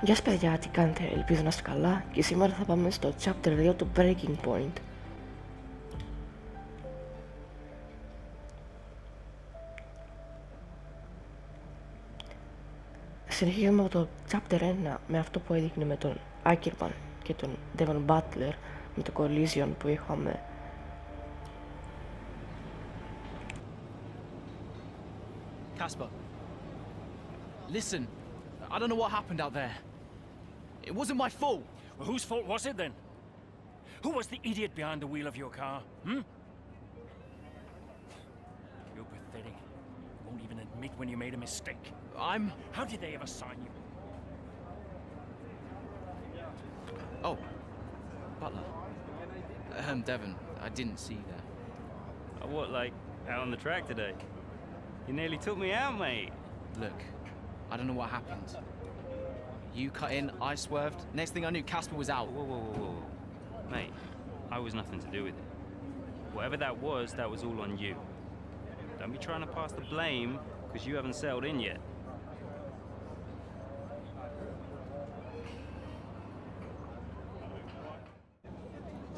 Γεια σας παιδιά, τι κάνετε, ελπίζω να είστε καλά και σήμερα θα πάμε στο chapter 2 του Breaking Point. Συνεχίζουμε από το chapter 1 με αυτό που έδειχνε με τον Ackerman και τον Devon Butler με το collision που είχαμε. Casper, listen, I don't know what happened out there. It wasn't my fault. Well, whose fault was it then? Who was the idiot behind the wheel of your car, You're pathetic. You won't even admit when you made a mistake. How did they ever sign you? Oh, Butler. Devon, I didn't see you there. What, like, out on the track today? You nearly took me out, mate. Look, I don't know what happened. You cut in, I swerved. Next thing I knew, Casper was out. Whoa. Mate, I was nothing to do with it. Whatever that was all on you. Don't be trying to pass the blame, because you haven't settled in yet.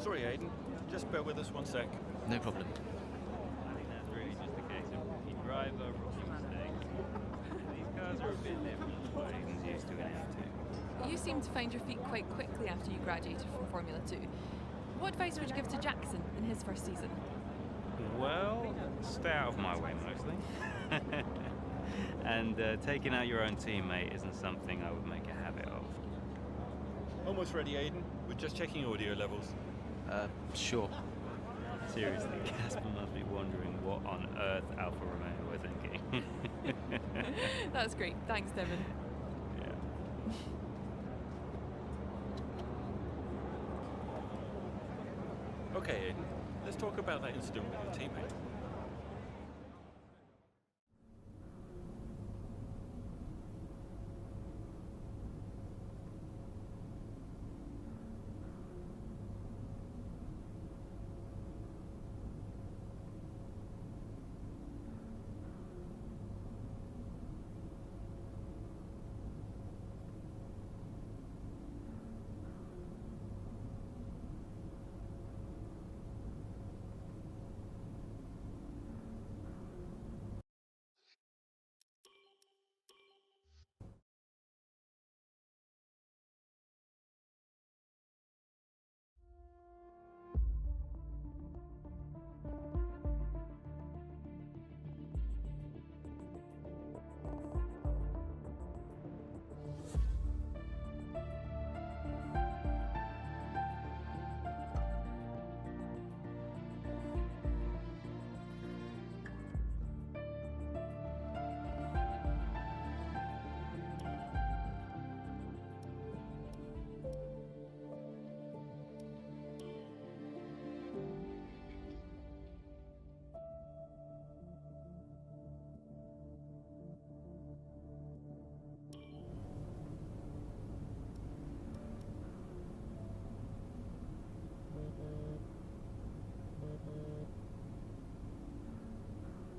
Sorry, Aiden. Just bear with us one sec. No problem. I think that's really just a case of rookie driver, rookie mistakes. These cars are a bit different from what Aiden's used to in F2. You seem to find your feet quite quickly after you graduated from Formula 2. What advice would you give to Jackson in his first season? Well, stay out of my way mostly. And taking out your own teammate isn't something I would make a habit of. Almost ready, Aiden. We're just checking audio levels. Sure. Seriously, Casper must be wondering what on earth Alfa Romeo were thinking. That's great. Thanks, Devon. Yeah. Okay, Aiden. Let's talk about that incident with your teammate.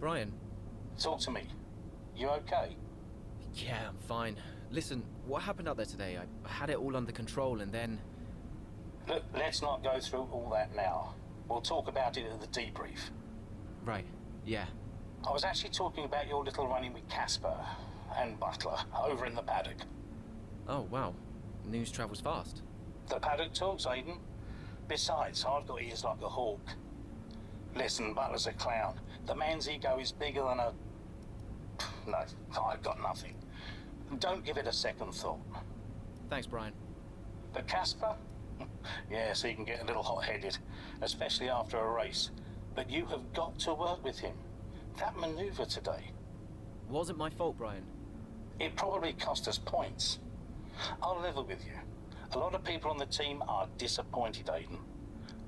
Brian? Talk to me. You okay? Yeah, I'm fine. Listen, what happened out there today? I had it all under control and then... Look, let's not go through all that now. We'll talk about it at the debrief. Right, yeah. I was actually talking about your little run-in with Casper and Butler over in the paddock. Oh, wow. News travels fast. The paddock talks, Aiden. Besides, I've got ears like a hawk. Listen, Butler's a clown. The man's ego is bigger than a... No, I've got nothing. Don't give it a second thought. Thanks, Brian. But Casper? Yes, he can get a little hot-headed, especially after a race. But you have got to work with him. That manoeuvre today. Wasn't my fault, Brian. It probably cost us points. I'll level with you. A lot of people on the team are disappointed, Aiden.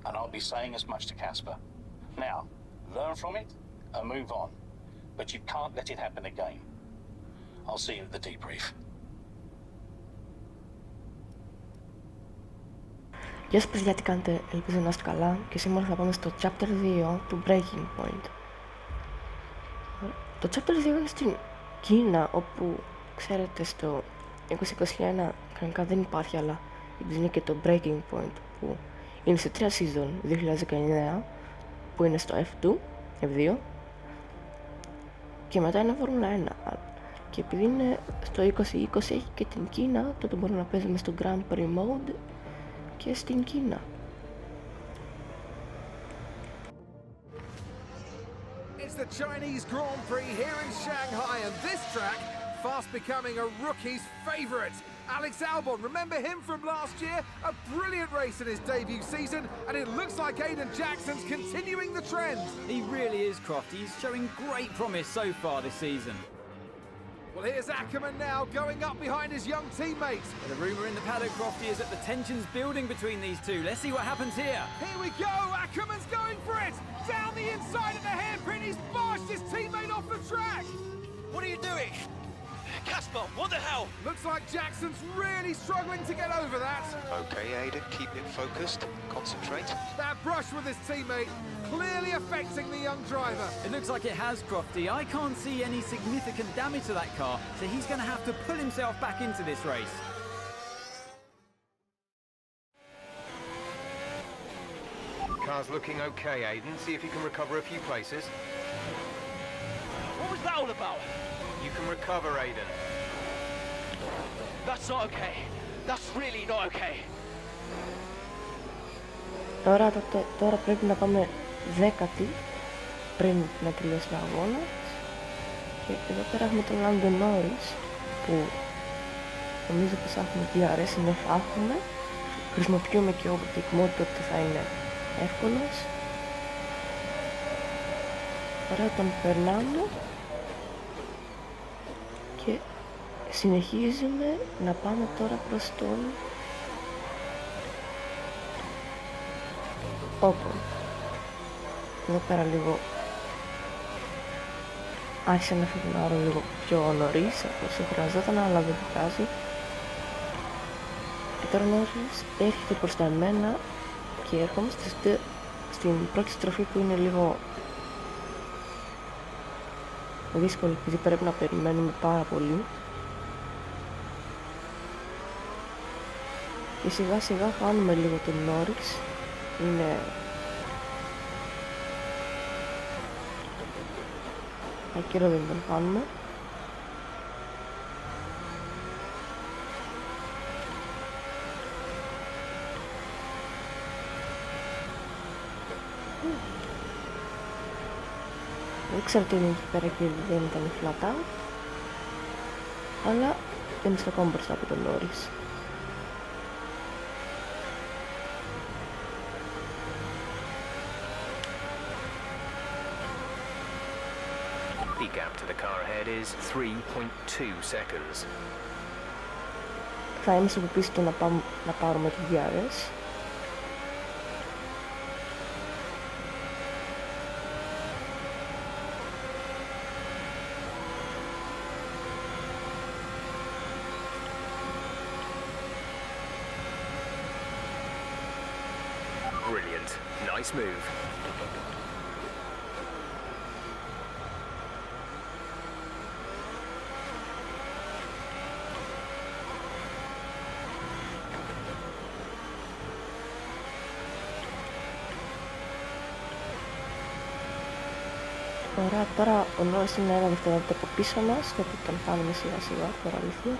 And I'll be saying as much to Casper. Now, learn from it and move on. But you can't let it happen again. I'll see you at the debrief. Γεια σας παιδιά, τι κάνετε, ελπίζω να είστε καλά και σήμερα θα πάμε στο chapter 2 του Breaking Point. Το chapter 2 είναι στην Κίνα, όπου ξέρετε στο 2021 κανονικά δεν υπάρχει, αλλά είναι και το Breaking Point που είναι σε 3 season 2019 που είναι στο F2 και μετά είναι Φόρμουλα 1. Και επειδή είναι στο 2020 έχει και την Κίνα, τότε μπορούμε να παίζουμε στο Grand Prix Mode και στην Κίνα. It's the Chinese Grand Prix here in Shanghai, and this track fast becoming a rookie's favourite. Alex Albon, remember him from last year? A brilliant race in his debut season, and it looks like Aiden Jackson's continuing the trend. He really is, Croft. He's showing great promise so far this season. Well, here's Ackerman now going up behind his young teammates. The rumour in the paddock, Crofty, is that the tension's building between these two. Let's see what happens here. Here we go, Ackerman's going for it! Down the inside of the hairpin, he's bashed his teammate off the track! What are you doing? Casper, what the hell? Looks like Jackson's really struggling to get over that. Okay, Aiden, keep it focused. Concentrate. That brush with his teammate clearly affecting the young driver. It looks like it has, Crofty. I can't see any significant damage to that car, so he's going to have to pull himself back into this race. Car's looking okay, Aiden. See if you can recover a few places. What was that all about? You can recover, Aiden. That's not okay. That's really not okay. Τώρα πρέπει να πάμε 10η πριν να τελειώσει ο αγώνας. Και εδώ πέρα έχουμε τον Lando Norris που νομίζω πως έχουμε DRS, ναι θα έχουμε. Χρησιμοποιούμε και overtake mode, τότε θα είναι εύκολος. Ωραία, τον περνάμε και συνεχίζουμε να πάμε τώρα προς τον Open. Εδώ πέρα λίγο άρχισε να φευγνάρω λίγο πιο νωρίς από όσο χρειαζόταν, αλλά δεν πειράζει. Και τώρα Norris έρχεται προς τα εμένα και έρχομαι στην πρώτη στροφή που είναι λίγο δύσκολη, επειδή πρέπει να περιμένουμε πάρα πολύ. Και σιγά σιγά χάνουμε λίγο τον Norris. Είναι ακύρο, δεν τον χάνουμε. Δεν ξέρω τι είναι εκεί πέρα και δεν ήταν flat out, αλλά είμαστε ακόμα μπροστά από τον Norris. The gap to the car ahead is 3.2 seconds. Θα είμαστε από πίσω να πάρουμε το DRS. Brilliant. Nice move. Ωραία, τώρα ο Norris είναι ένα δευτερόλεπτο από πίσω μας, τότε τον κάνουμε σιγά σιγά, τώρα αλήθεια.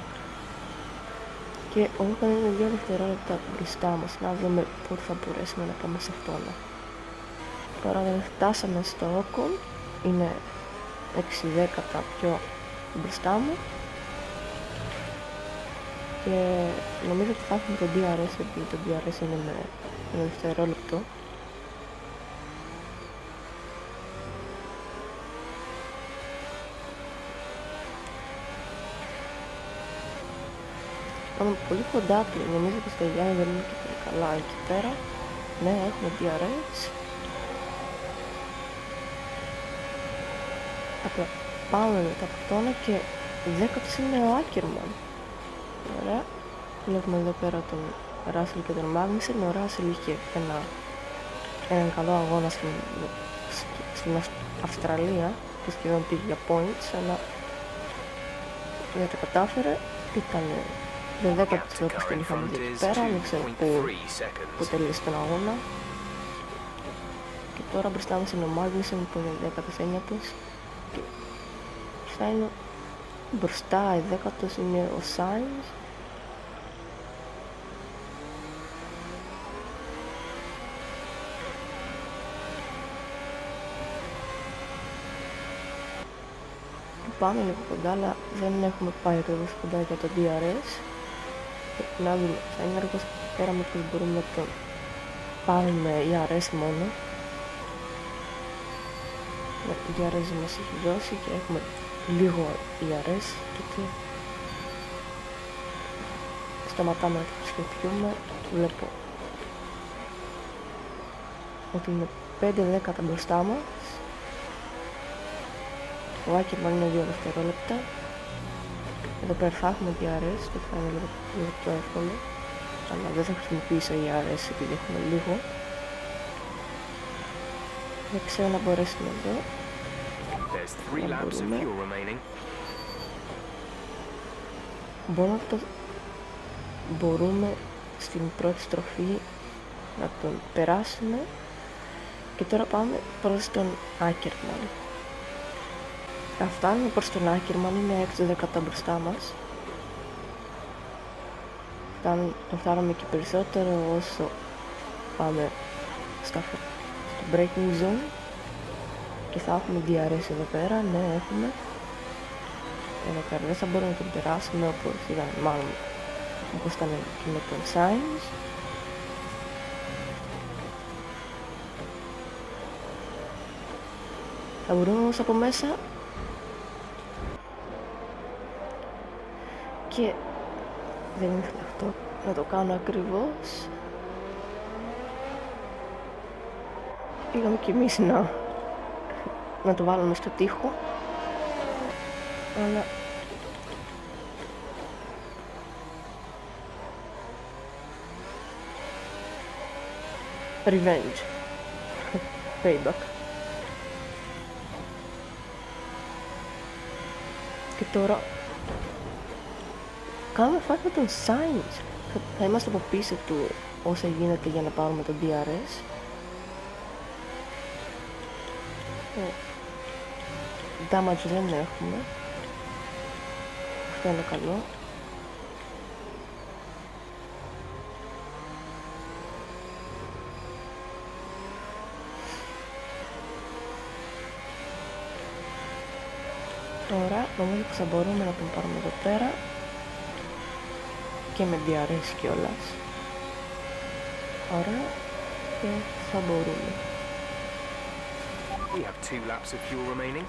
Και ο Ocon είναι 2 δευτερόλεπτα μπροστά μας, να δούμε πότε θα μπορέσουμε να πάμε σε αυτόν. Τώρα δεν φτάσαμε στο Ocon, είναι 6 δέκατα πιο μπροστά μου. Και νομίζω ότι θα έχουμε το DRS, επειδή το DRS είναι με 1 δευτερόλεπτο. Πάμε πολύ κοντά του, νομίζω πως τα Γιάννη δεν είναι και πολύ καλά εκεί πέρα. Ναι, έχουμε DRS. Απλά πάμε μετά από αυτόνα και 10ος είναι ο Ackerman. Ωραία. Βλέπουμε εδώ πέρα τον Russell και τον Magnussen. Ο Russell είχε έναν καλό αγώνα στην Αυστραλία και σχεδόν πήγε για points, αλλά δεν τα κατάφερε. Ήταν Δεν δέκατος όπως την είχαμε δει εκεί πέρα, δεν ξέρω που τελείωσε τον αγώνα. Και τώρα μπροστά μας είναι ο Μάγνουσεν που είναι 19ος. Και θα είναι μπροστά, 10ος είναι ο Σάινς. Πάμε λίγο κοντά, αλλά δεν έχουμε πάει ακριβώς κοντά για το DRS. Να δούμε, θα είναι αργός πέρα με πως μπορούμε να το πάρουμε ERS μόνο. Η ERS μας έχει δώσει και έχουμε λίγο ERS, και σταματάμε να το χρησιμοποιούμε. Βλέπω ότι είναι 5 δέκατα μπροστά μας. Ο Άκερμαν είναι 2 δευτερόλεπτα. Εδώ πέρα θα έχουμε DRS και θα είναι λίγο πιο εύκολο. Αλλά δεν θα χρησιμοποιήσω ERS επειδή έχουμε λίγο. Δεν ξέρω να μπορέσουμε εδώ. Μπορούμε στην πρώτη στροφή να τον περάσουμε. Και τώρα πάμε προς τον Άκερμαν. Θα φτάνουμε προς τον Άκερμαν, είναι 6 δέκατα μπροστά μας. Θα φτάνουμε και περισσότερο όσο πάμε στο breaking zone. Και θα έχουμε DRS εδώ πέρα, ναι έχουμε. Εδώ πέρα δεν θα μπορούμε να τον περάσουμε όπως ήταν και με τον Sainz. Θα μπορούμε όμως από μέσα. Και δεν ήθελα αυτό να το κάνω ακριβώς. Πήγαμε κι εμείς να το βάλουμε στο τοίχο. Αλλά revenge. Payback. Και τώρα κάνουμε φάση με τον Sainz. Θα είμαστε από πίσω του όσα γίνεται για να πάρουμε τον DRS. Damage δεν έχουμε. Αυτό είναι καλό. Τώρα νομίζω πως θα μπορούμε να τον πάρουμε εδώ πέρα και με DRS κιόλας. Ωραία, και θα μπορούμε. We have 2 laps of fuel remaining.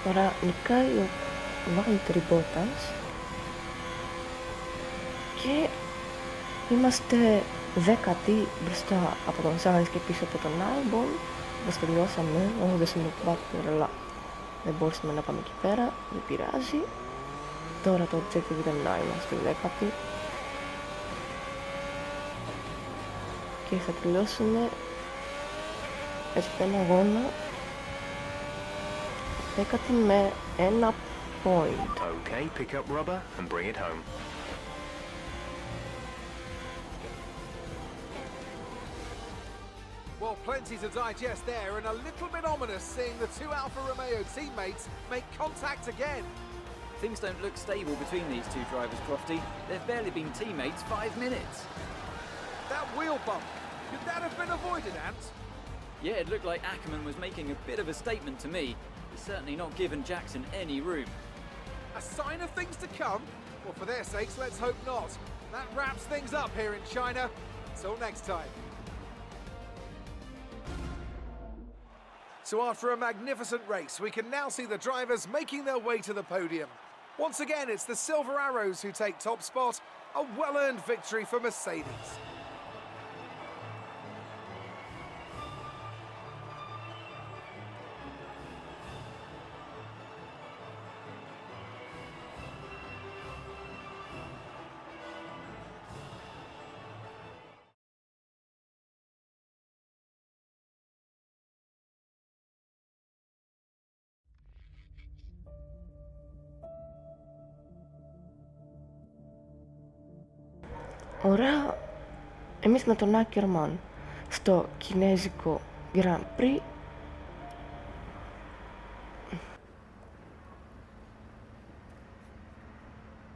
Τώρα νικάει ο Βάλτερη Μπότας και είμαστε 10η μπροστά από τον Sainz και πίσω από τον Albon. Μας τελειώσαμε, δεν συνεπάτουμε, αλλά δεν μπορούσαμε να πάμε εκεί πέρα, δεν πειράζει. Τώρα το objective ήταν να είμαστε 10η και θα τελειώσουμε έτσι τον αγώνα 10η με 1 point. Okay, pick up rubber and bring it home. Well, plenty to digest there, and a little bit ominous seeing the two Alfa Romeo teammates make contact again. Things don't look stable between these two drivers, Crofty. They've barely been teammates 5 minutes. That wheel bump, could that have been avoided, Ant? Yeah, it looked like Ackerman was making a bit of a statement to me. He's certainly not given Jackson any room. A sign of things to come? Well, for their sakes, let's hope not. That wraps things up here in China. Until next time. So after a magnificent race, we can now see the drivers making their way to the podium. Once again, it's the Silver Arrows who take top spot, a well-earned victory for Mercedes. Ωραία, εμείς με τον Άκερμαν στο κινέζικο Grand Prix.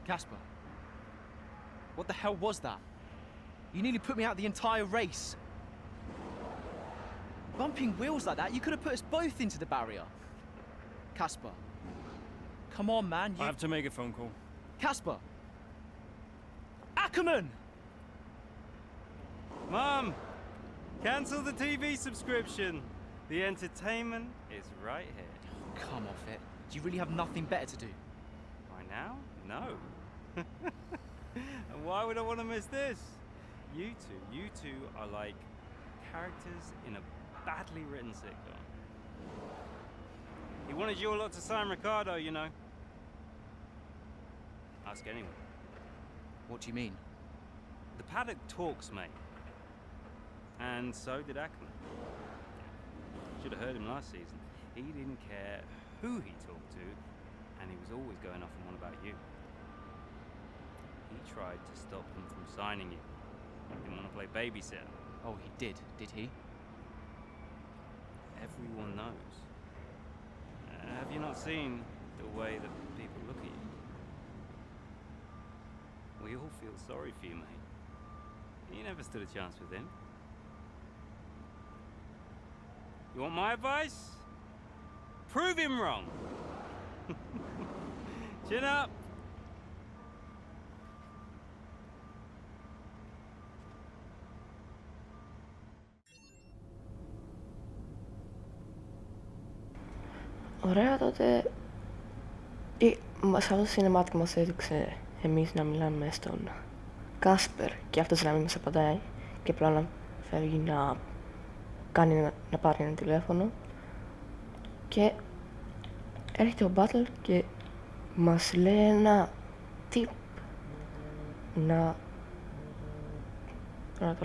Casper, what the hell was that? You nearly put me out the entire race. Bumping wheels like that, you could have put us both into the barrier. Casper, come on, man. I have to make a phone call. Casper! Ackerman! Mom! Cancel the TV subscription. The entertainment is right here. Come off it. Do you really have nothing better to do? Why now? No. And why would I want to miss this? You two are like characters in a badly written sitcom. He wanted you all lot to sign Ricardo, you know. Ask anyone. What do you mean? The paddock talks, mate. And so did Ackerman. Should have heard him last season. He didn't care who he talked to, and he was always going off on one about you. He tried to stop them from signing you. Didn't want to play babysitter. Oh, he did he? Everyone knows. Have you not seen the way that people look at you? We all feel sorry for you, mate. You never stood a chance with him. You want my advice? Prove him wrong. Chin up. Ωραία, τότε σε αυτό το cinematic μας έδειξε εμείς να μιλάμε στον Κάσπερ και αυτός να μην μας απαντάει και απλά να φεύγει να πάρει ένα τηλέφωνο, και έρχεται ο Μπάτλ και μας λέει ένα tip να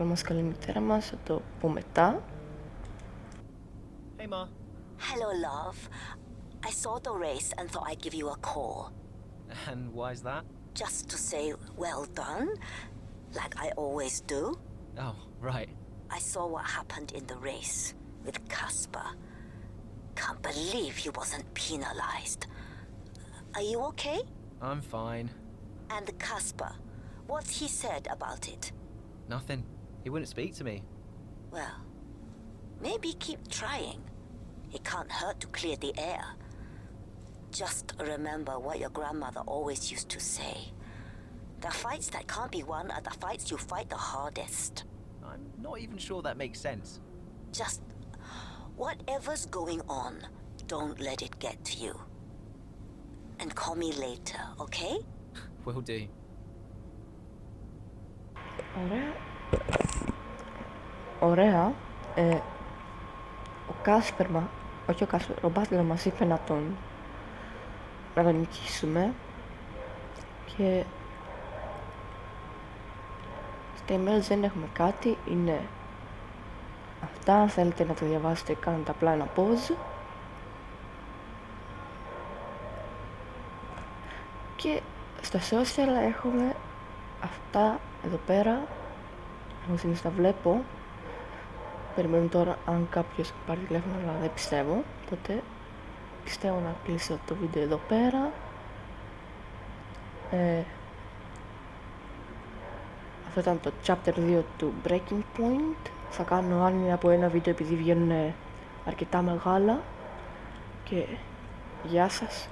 μας καλή μητέρα μας, θα το πω μετά. Hey, Ma. Hello, love. I saw the race and thought I'd give you a call. And why's that? Just to say well done, like I always do. Oh, right. I saw what happened in the race with Casper. Can't believe he wasn't penalized. Are you okay? I'm fine. And Casper, what he said about it? Nothing. He wouldn't speak to me. Well, maybe keep trying. It can't hurt to clear the air. Just remember what your grandmother always used to say. The fights that can't be won are the fights you fight the hardest. I'm not even sure that makes sense. Just whatever's going on, don't let it get to you. And call me later, okay? Will do. Ωραία. Ο Κάσπερ, όχι ο Κάσπερ, ο Μπάτλερ μας είπε να τον νικήσουμε, και στα emails δεν έχουμε κάτι, είναι αυτά. Αν θέλετε να το διαβάσετε, κάνετε απλά ένα pause. Και στα social έχουμε αυτά εδώ πέρα, εγώ συνήθως τα βλέπω. Περιμένω τώρα αν κάποιος πάρει τηλέφωνο, αλλά δεν πιστεύω, τότε πιστεύω να κλείσω το βίντεο εδώ πέρα. Αυτό ήταν το chapter 2 του Breaking Point. Θα κάνω άλλη από ένα βίντεο επειδή βγαίνουν αρκετά μεγάλα, και γεια σας.